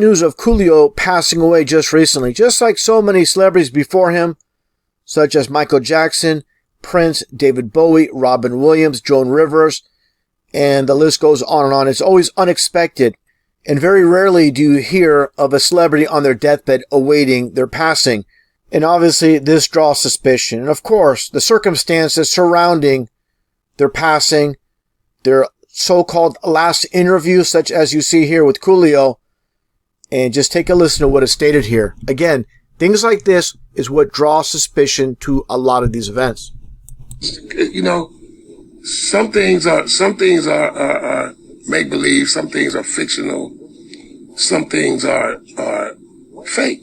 news of Coolio passing away just recently, just like so many celebrities before him, such as Michael Jackson, Prince, David Bowie, Robin Williams, Joan Rivers, and the list goes on and on. It's always unexpected, and very rarely do you hear of a celebrity on their deathbed awaiting their passing. And obviously, this draws suspicion. And of course, the circumstances surrounding their passing, their so-called last interview, such as you see here with Coolio, and just take a listen to what is stated here. Again, things like this is what draws suspicion to a lot of these events. You know, some things are make-believe, some things are fictional, some things are fake,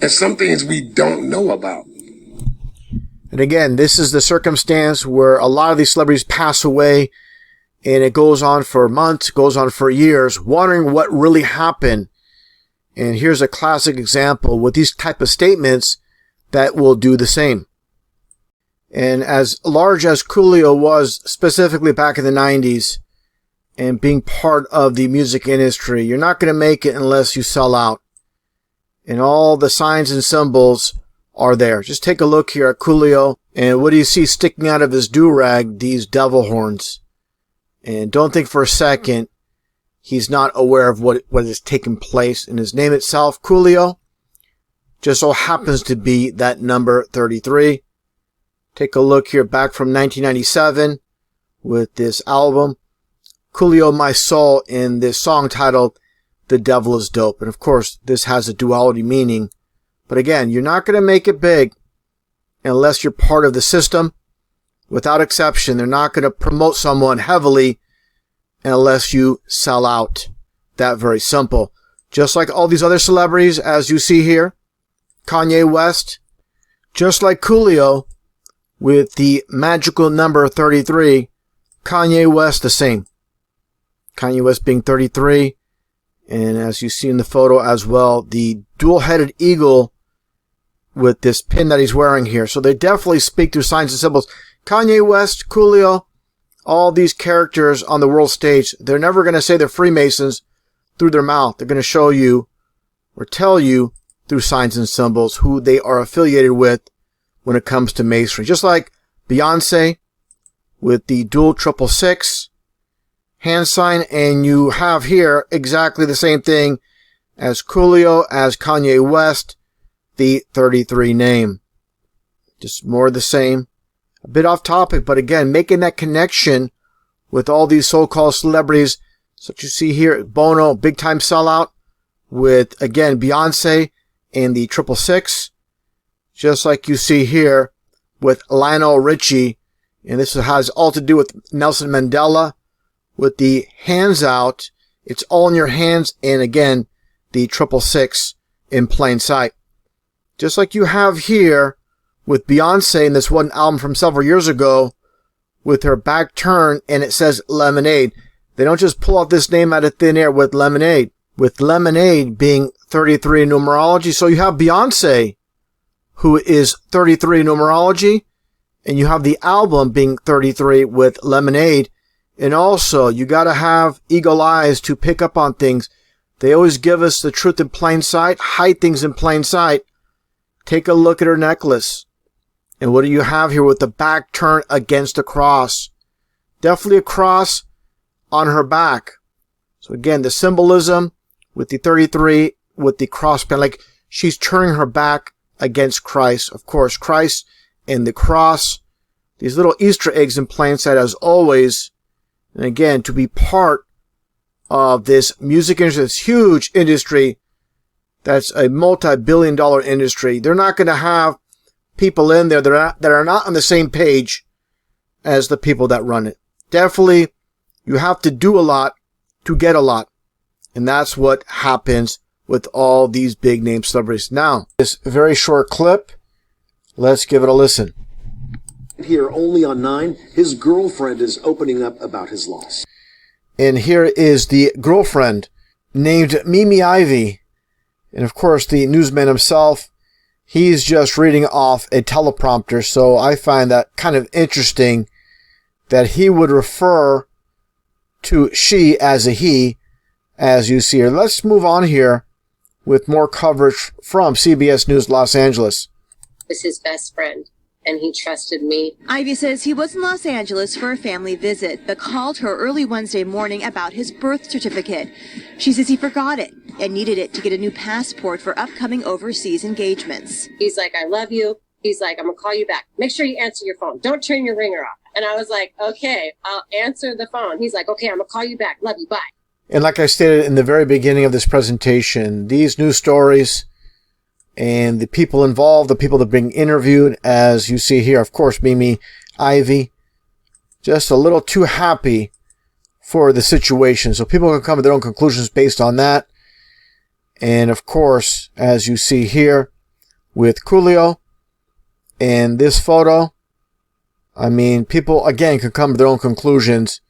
and some things we don't know about. And again, this is the circumstance where a lot of these celebrities pass away, and it goes on for months, goes on for years, wondering what really happened. And here's a classic example with these type of statements that will do the same. And as large as Coolio was, specifically back in the 90s, and being part of the music industry, you're not going to make it unless you sell out. And all the signs and symbols are there. Just take a look here at Coolio, and what do you see sticking out of his do-rag? These devil horns. And don't think for a second he's not aware of what is taking place. And his name itself, Coolio, just so happens to be that number 33. Take a look here back from 1997 with this album, Coolio My Soul, in this song titled The Devil is Dope. And of course, this has a duality meaning. But again, you're not going to make it big unless you're part of the system. Without exception, they're not going to promote someone heavily unless you sell out. That very simple. Just like all these other celebrities, as you see here, Kanye West, just like Coolio, with the magical number 33, Kanye West the same. Kanye West being 33, and as you see in the photo as well, the dual-headed eagle with this pin that he's wearing here. So they definitely speak through signs and symbols. Kanye West, Coolio, all these characters on the world stage, they're never going to say they're Freemasons through their mouth. They're going to show you or tell you through signs and symbols who they are affiliated with when it comes to Masonry. Just like Beyonce with the dual 666 hand sign, and you have here exactly the same thing as Coolio, as Kanye West, the 33 name. Just more of the same. A bit off topic, but again, making that connection with all these so-called celebrities. So you see here, Bono, big time sellout with, again, Beyonce and the 666. Just like you see here with Lionel Richie. And this has all to do with Nelson Mandela with the hands out. It's all in your hands. And again, the 666 in plain sight. Just like you have here with Beyonce in this one album from several years ago with her back turned and it says Lemonade. They don't just pull out this name out of thin air with Lemonade. With Lemonade being 33 in numerology. So you have Beyonce, who is 33 in numerology, and you have the album being 33 with Lemonade. And also, you got to have eagle eyes to pick up on things. They always give us the truth in plain sight, hide things in plain sight. Take a look at her necklace. And what do you have here with the back turned against a cross? Definitely a cross on her back. So again, the symbolism with the 33, with the cross, like she's turning her back against Christ. Of course, Christ and the cross. These little Easter eggs in plain sight as always. And again, to be part of this music industry, this huge industry, that's a multi-billion-dollar industry. They're not going to have people in there that are not on the same page as the people that run it. Definitely, you have to do a lot to get a lot. And that's what happens with all these big-name celebrities. Now, this very short clip, let's give it a listen. Here only on 9, his girlfriend is opening up about his loss. And here is the girlfriend named Mimi Ivy. And of course, the newsman himself, he's just reading off a teleprompter. So I find that kind of interesting that he would refer to she as a he, as you see here. Let's move on here with more coverage from CBS News Los Angeles. Was his best friend, and he trusted me. Ivy says he was in Los Angeles for a family visit, but called her early Wednesday morning about his birth certificate. She says he forgot it and needed it to get a new passport for upcoming overseas engagements. He's like, I love you. He's like, I'm going to call you back. Make sure you answer your phone. Don't turn your ringer off. And I was like, okay, I'll answer the phone. He's like, okay, I'm going to call you back. Love you. Bye. And like I stated in the very beginning of this presentation, these news stories and the people involved, the people that are being interviewed, as you see here, of course, Mimi, Ivy, just a little too happy for the situation. So people can come to their own conclusions based on that. And of course, as you see here with Coolio and this photo, I mean, people, again, can come to their own conclusions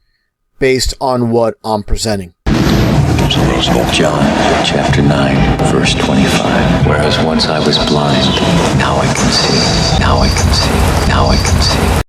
based on what I'm presenting. John, chapter 9, verse 25. Whereas once I was blind, now I can see. Now I can see. Now I can see.